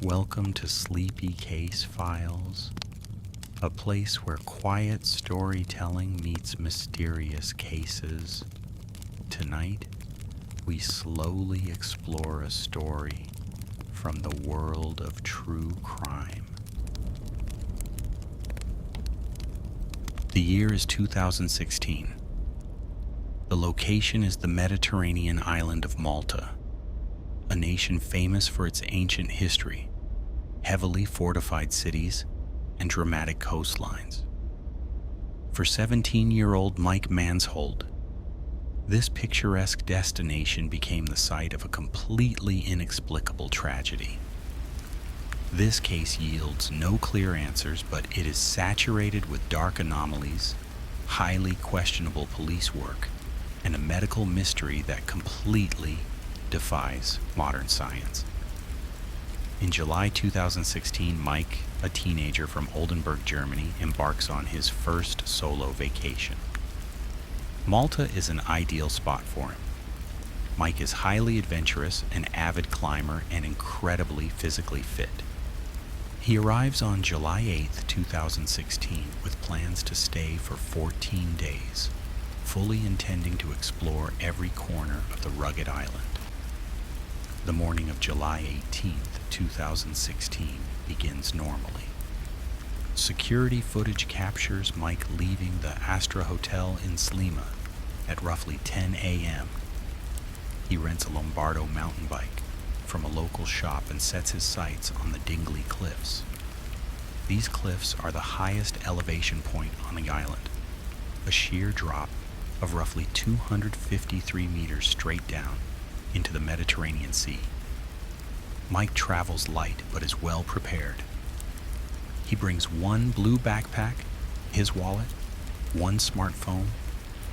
Welcome to Sleepy Case Files, a place where quiet storytelling meets mysterious cases. Tonight, we slowly explore a story from the world of true crime. The year is 2016. The location is the Mediterranean island of Malta, a nation famous for its ancient history, heavily fortified cities, and dramatic coastlines. For 17-year-old Mike Mansholt, this picturesque destination became the site of a completely inexplicable tragedy. This case yields no clear answers, but it is saturated with dark anomalies, highly questionable police work, and a medical mystery that completely defies modern science. In July 2016, Mike, a teenager from Oldenburg, Germany, embarks on his first solo vacation. Malta is an ideal spot for him. Mike is highly adventurous, an avid climber, and incredibly physically fit. He arrives on July 8, 2016, with plans to stay for 14 days, fully intending to explore every corner of the rugged island. The morning of July 18, 2016, begins normally. Security footage captures Mike leaving the Astra Hotel in Slima at roughly 10 a.m. He rents a Lombardo mountain bike from a local shop and sets his sights on the Dingley Cliffs. These cliffs are the highest elevation point on the island, a sheer drop of roughly 253 meters straight down into the Mediterranean Sea. Mike travels light but is well prepared. He brings one blue backpack, his wallet, one smartphone,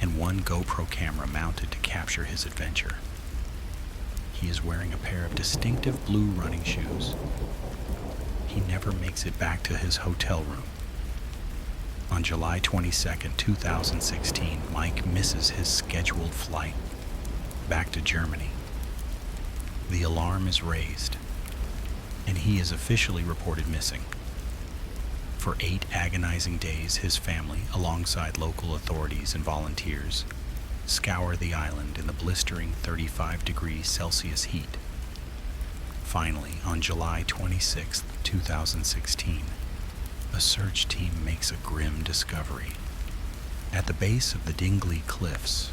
and one GoPro camera mounted to capture his adventure. He is wearing a pair of distinctive blue running shoes. He never makes it back to his hotel room. On July 22, 2016, Mike misses his scheduled flight back to Germany. The alarm is raised, and he is officially reported missing. For 8 agonizing days, his family, alongside local authorities and volunteers, scour the island in the blistering 35°C heat. Finally, on July 26, 2016, a search team makes a grim discovery. At the base of the Dingley Cliffs,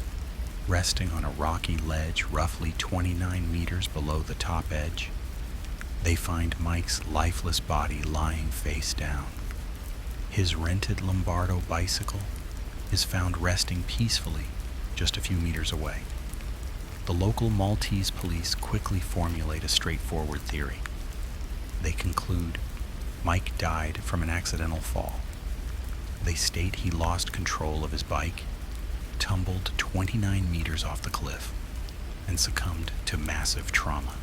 resting on a rocky ledge roughly 29 meters below the top edge, they find Mike's lifeless body lying face down. His rented Lombardo bicycle is found resting peacefully just a few meters away. The local Maltese police quickly formulate a straightforward theory. They conclude Mike died from an accidental fall. They state he lost control of his bike, tumbled 29 meters off the cliff, and succumbed to massive trauma.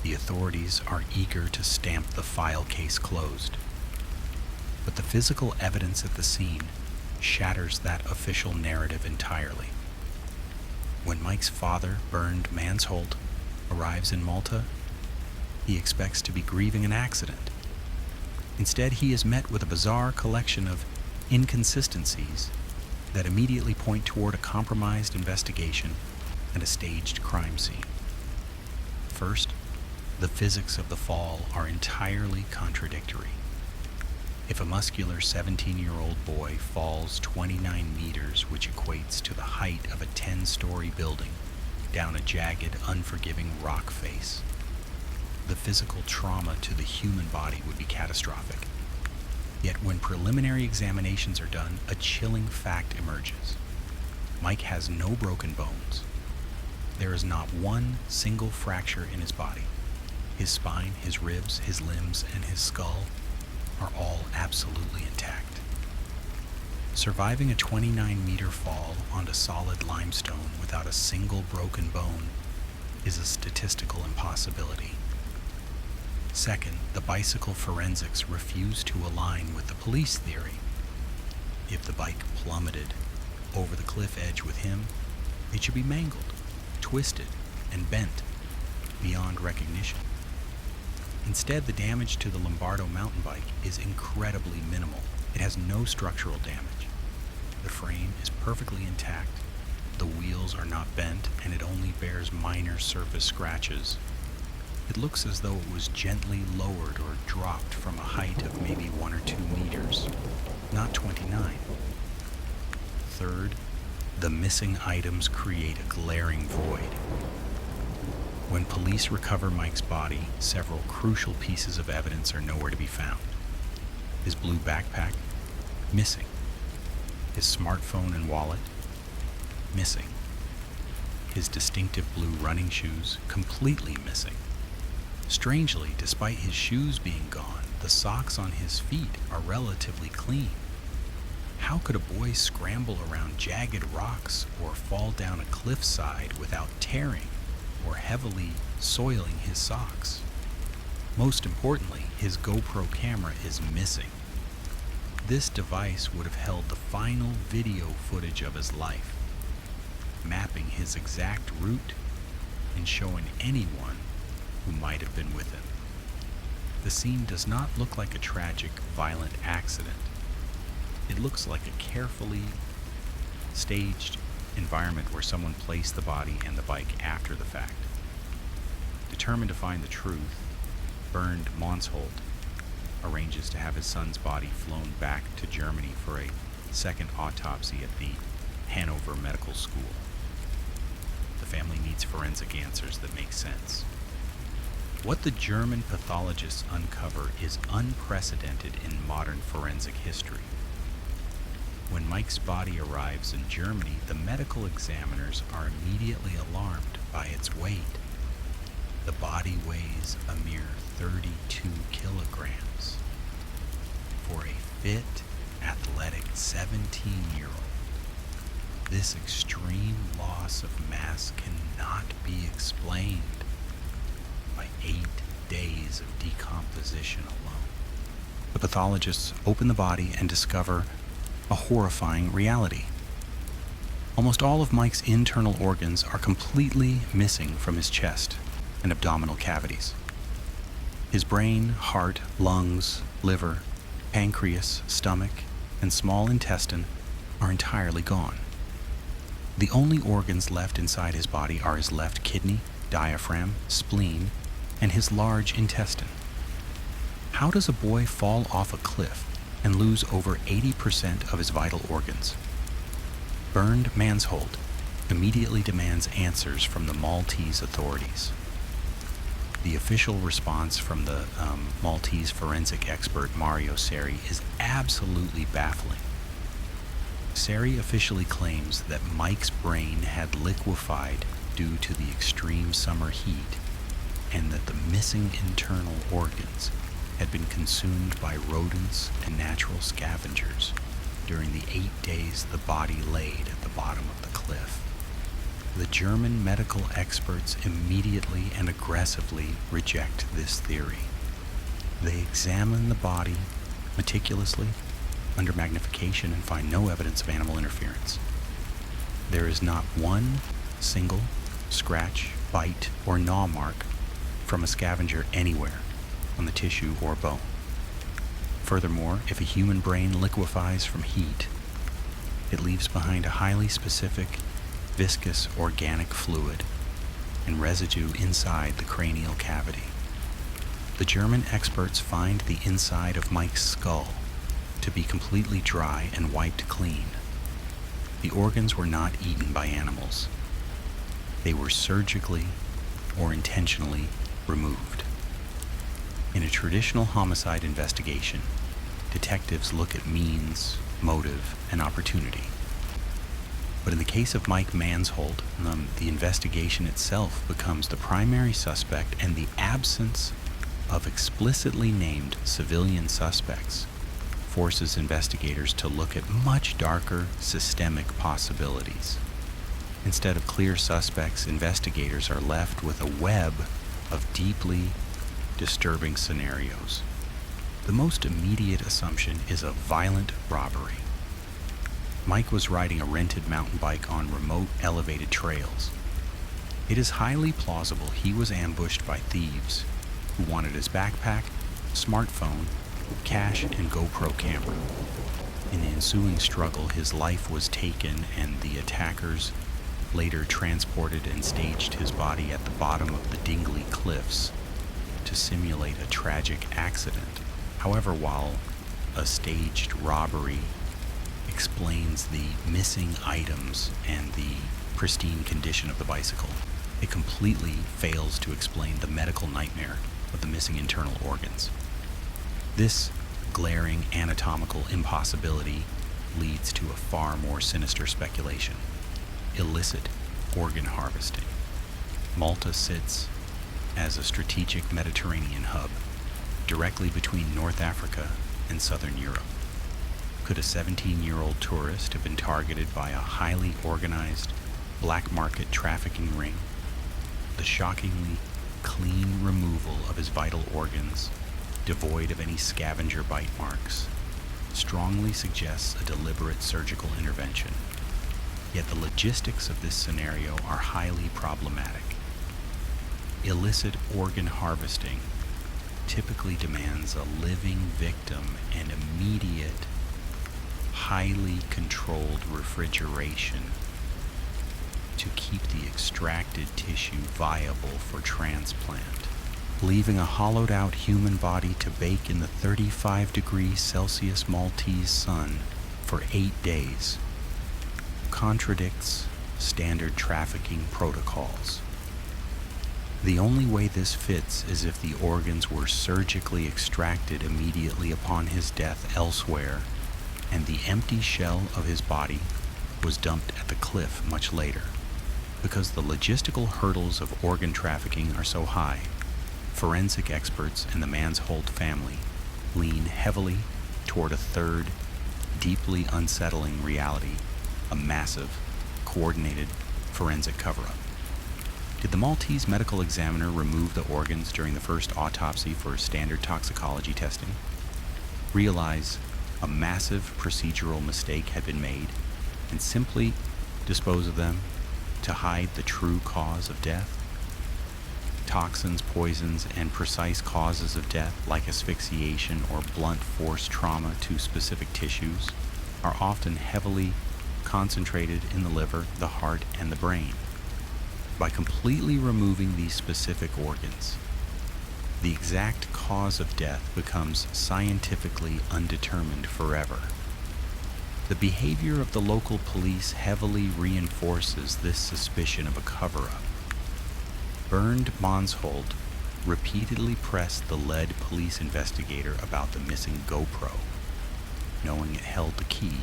The authorities are eager to stamp the file case closed, but the physical evidence at the scene shatters that official narrative entirely. When Mike's father, Bernd Mansholt, arrives in Malta, he expects to be grieving an accident. Instead, he is met with a bizarre collection of inconsistencies that immediately point toward a compromised investigation and a staged crime scene. First, the physics of the fall are entirely contradictory. If a muscular 17-year-old boy falls 29 meters, which equates to the height of a 10-story building, down a jagged, unforgiving rock face, the physical trauma to the human body would be catastrophic. Yet when preliminary examinations are done, a chilling fact emerges. Mike has no broken bones. There is not one single fracture in his body. His spine, his ribs, his limbs, and his skull are all absolutely intact. Surviving a 29-meter fall onto solid limestone without a single broken bone is a statistical impossibility. Second, the bicycle forensics refuse to align with the police theory. If the bike plummeted over the cliff edge with him, it should be mangled, twisted, and bent beyond recognition. Instead, the damage to the Lombardo mountain bike is incredibly minimal. It has no structural damage. The frame is perfectly intact, the wheels are not bent, and it only bears minor surface scratches. It looks as though it was gently lowered or dropped from a height of maybe 1 or 2 meters, not 29. Third, the missing items create a glaring void. When police recover Mike's body, several crucial pieces of evidence are nowhere to be found. His blue backpack, missing. His smartphone and wallet, missing. His distinctive blue running shoes, completely missing. Strangely, despite his shoes being gone, the socks on his feet are relatively clean. How could a boy scramble around jagged rocks or fall down a cliffside without tearing or heavily soiling his socks? Most importantly, his GoPro camera is missing. This device would have held the final video footage of his life, mapping his exact route and showing anyone who might have been with him. The scene does not look like a tragic, violent accident. It looks like a carefully staged environment where someone placed the body and the bike after the fact. Determined to find the truth, Bernd Mansholt arranges to have his son's body flown back to Germany for a second autopsy at the Hanover Medical School. The family needs forensic answers that make sense. What the German pathologists uncover is unprecedented in modern forensic history. When Mike's body arrives in Germany, the medical examiners are immediately alarmed by its weight. The body weighs a mere 32 kilograms. For a fit, athletic 17-year-old, this extreme loss of mass cannot be explained by 8 days of decomposition alone. The pathologists open the body and discover a horrifying reality. Almost all of Mike's internal organs are completely missing from his chest and abdominal cavities. His brain, heart, lungs, liver, pancreas, stomach, and small intestine are entirely gone. The only organs left inside his body are his left kidney, diaphragm, spleen, and his large intestine. How does a boy fall off a cliff and lose over 80% of his vital organs? Bernd Mansholt immediately demands answers from the Maltese authorities. The official response from the Maltese forensic expert Mario Seri is absolutely baffling. Seri officially claims that Mike's brain had liquefied due to the extreme summer heat and that the missing internal organs had been consumed by rodents and natural scavengers during the 8 days the body laid at the bottom of the cliff. The German medical experts immediately and aggressively reject this theory. They examine the body meticulously under magnification and find no evidence of animal interference. There is not one single scratch, bite, or gnaw mark from a scavenger anywhere on the tissue or bone. Furthermore, if a human brain liquefies from heat, it leaves behind a highly specific, viscous organic fluid and residue inside the cranial cavity. The German experts find the inside of Mike's skull to be completely dry and wiped clean. The organs were not eaten by animals. They were surgically or intentionally removed. In a traditional homicide investigation, detectives look at means, motive, and opportunity. But in the case of Mike Mansholt, the investigation itself becomes the primary suspect, and the absence of explicitly named civilian suspects forces investigators to look at much darker systemic possibilities. Instead of clear suspects, investigators are left with a web of deeply disturbing scenarios. The most immediate assumption is a violent robbery. Mike was riding a rented mountain bike on remote, elevated trails. It is highly plausible he was ambushed by thieves who wanted his backpack, smartphone, cash, and GoPro camera. In the ensuing struggle, his life was taken, and the attackers later transported and staged his body at the bottom of the Dingley Cliffs to simulate a tragic accident. However, while a staged robbery explains the missing items and the pristine condition of the bicycle, it completely fails to explain the medical nightmare of the missing internal organs. This glaring anatomical impossibility leads to a far more sinister speculation: illicit organ harvesting. Malta sits as a strategic Mediterranean hub, directly between North Africa and Southern Europe. Could a 17-year-old tourist have been targeted by a highly organized black market trafficking ring? The shockingly clean removal of his vital organs, devoid of any scavenger bite marks, strongly suggests a deliberate surgical intervention. Yet the logistics of this scenario are highly problematic. Illicit organ harvesting typically demands a living victim and immediate, highly controlled refrigeration to keep the extracted tissue viable for transplant, leaving a hollowed-out human body to bake in the 35-degree-Celsius Maltese sun for 8 days contradicts standard trafficking protocols. The only way this fits is if the organs were surgically extracted immediately upon his death elsewhere, and the empty shell of his body was dumped at the cliff much later. Because the logistical hurdles of organ trafficking are so high, forensic experts and the Mansholt family lean heavily toward a third, deeply unsettling reality: a massive, coordinated forensic cover-up. Did the Maltese medical examiner remove the organs during the first autopsy for standard toxicology testing, realize a massive procedural mistake had been made, and simply dispose of them to hide the true cause of death? Toxins, poisons, and precise causes of death, like asphyxiation or blunt force trauma to specific tissues, are often heavily concentrated in the liver, the heart, and the brain. By completely removing these specific organs, the exact cause of death becomes scientifically undetermined forever. The behavior of the local police heavily reinforces this suspicion of a cover-up. Bernd Mansholt repeatedly pressed the lead police investigator about the missing GoPro, knowing it held the key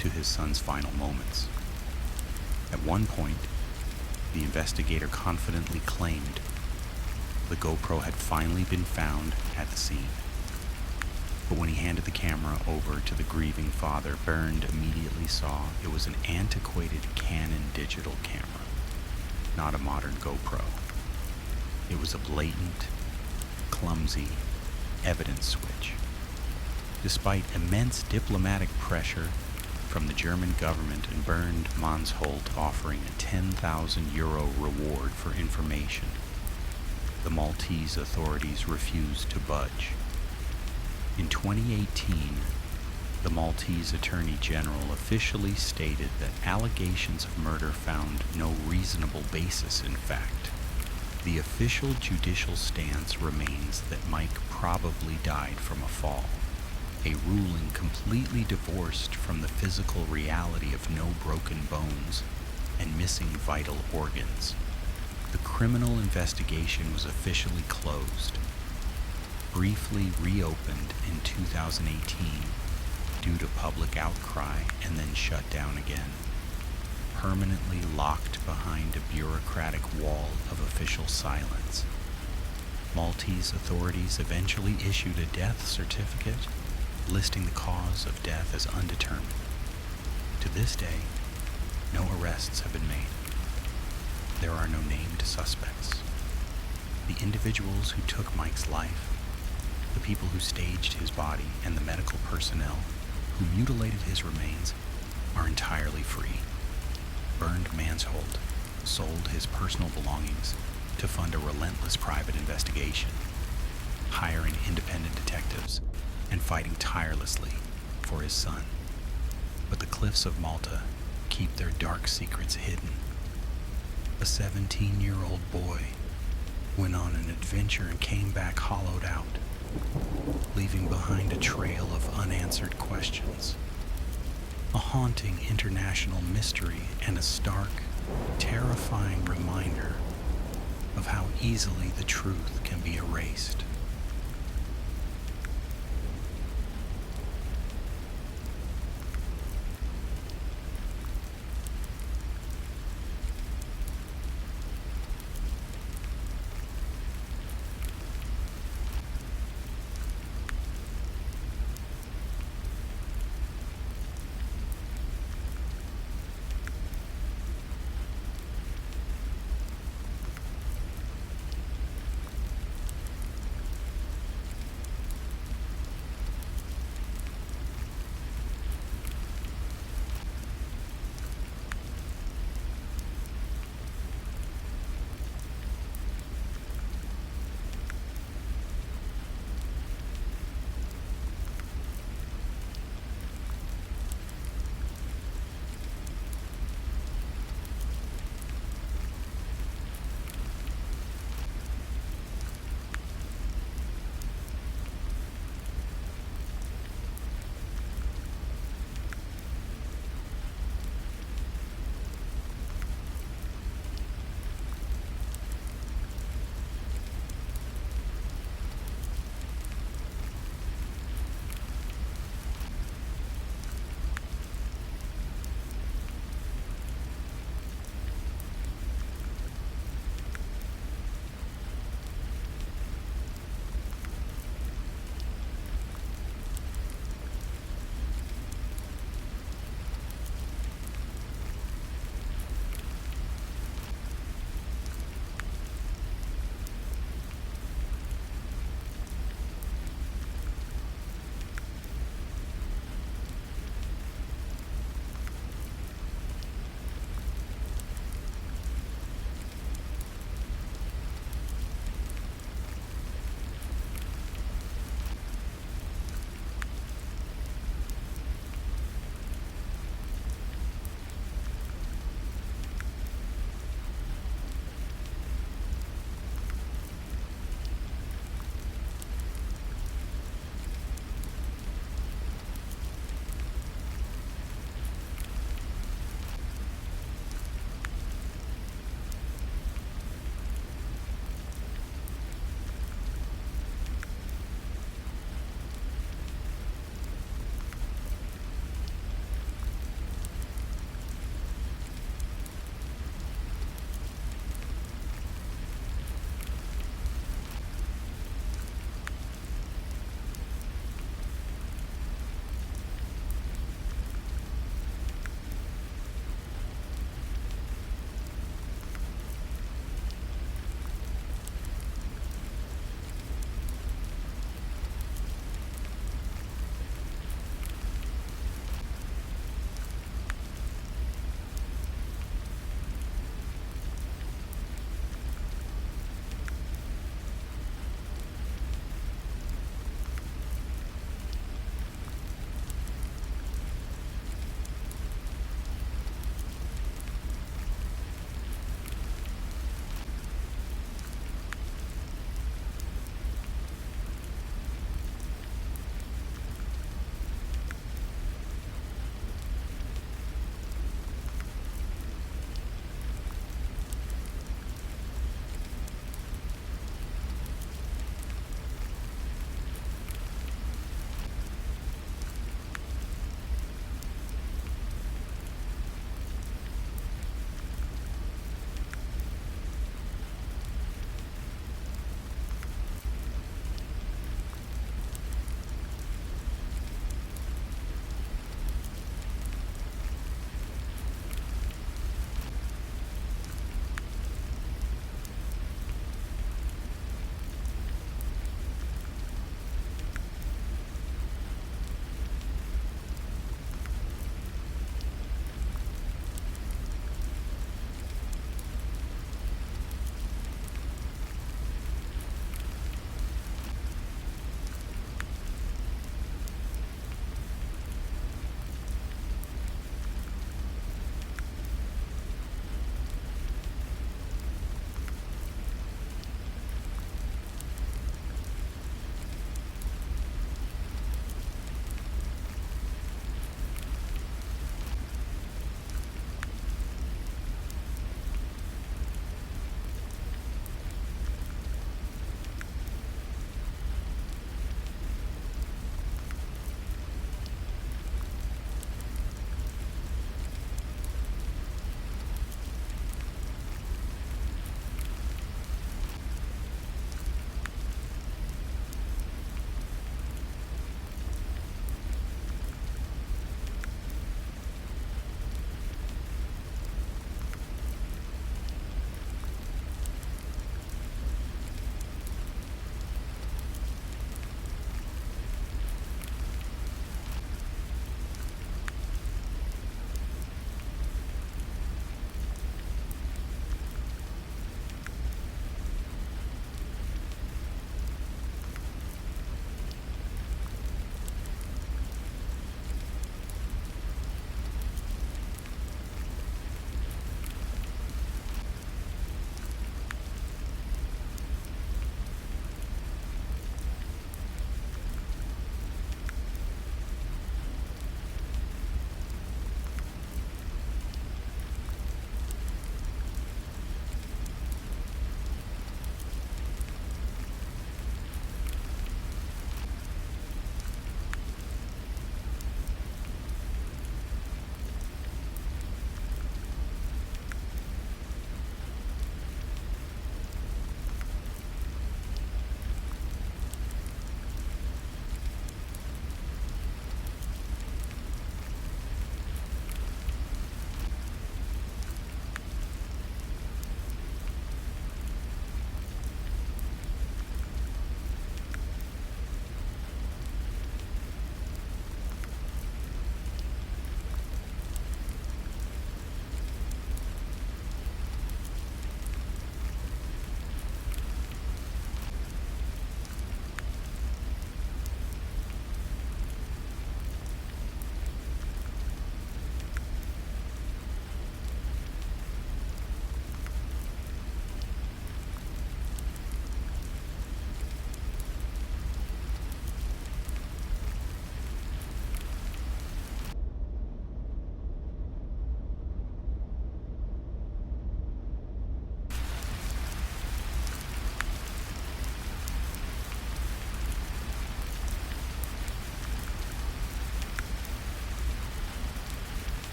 to his son's final moments. At one point, the investigator confidently claimed the GoPro had finally been found at the scene. But when he handed the camera over to the grieving father, Bernd immediately saw it was an antiquated Canon digital camera, not a modern GoPro. It was a blatant, clumsy evidence switch. Despite immense diplomatic pressure from the German government and Bernd Mansholt offering a €10,000 reward for information, the Maltese authorities refused to budge. In 2018, the Maltese Attorney General officially stated that allegations of murder found no reasonable basis in fact. The official judicial stance remains that Mike probably died from a fall, a ruling completely divorced from the physical reality of no broken bones and missing vital organs. The criminal investigation was officially closed, briefly reopened in 2018 due to public outcry, and then shut down again, permanently locked behind a bureaucratic wall of official silence. Maltese authorities eventually issued a death certificate listing the cause of death as undetermined. To this day, no arrests have been made. There are no named suspects. The individuals who took Mike's life, the people who staged his body, and the medical personnel who mutilated his remains are entirely free. Bernd Mansholt sold his personal belongings to fund a relentless private investigation. hiring independent detectives and fighting tirelessly for his son. But the cliffs of Malta keep their dark secrets hidden. A 17-year-old boy went on an adventure and came back hollowed out, leaving behind a trail of unanswered questions. A haunting international mystery and a stark, terrifying reminder of how easily the truth can be erased.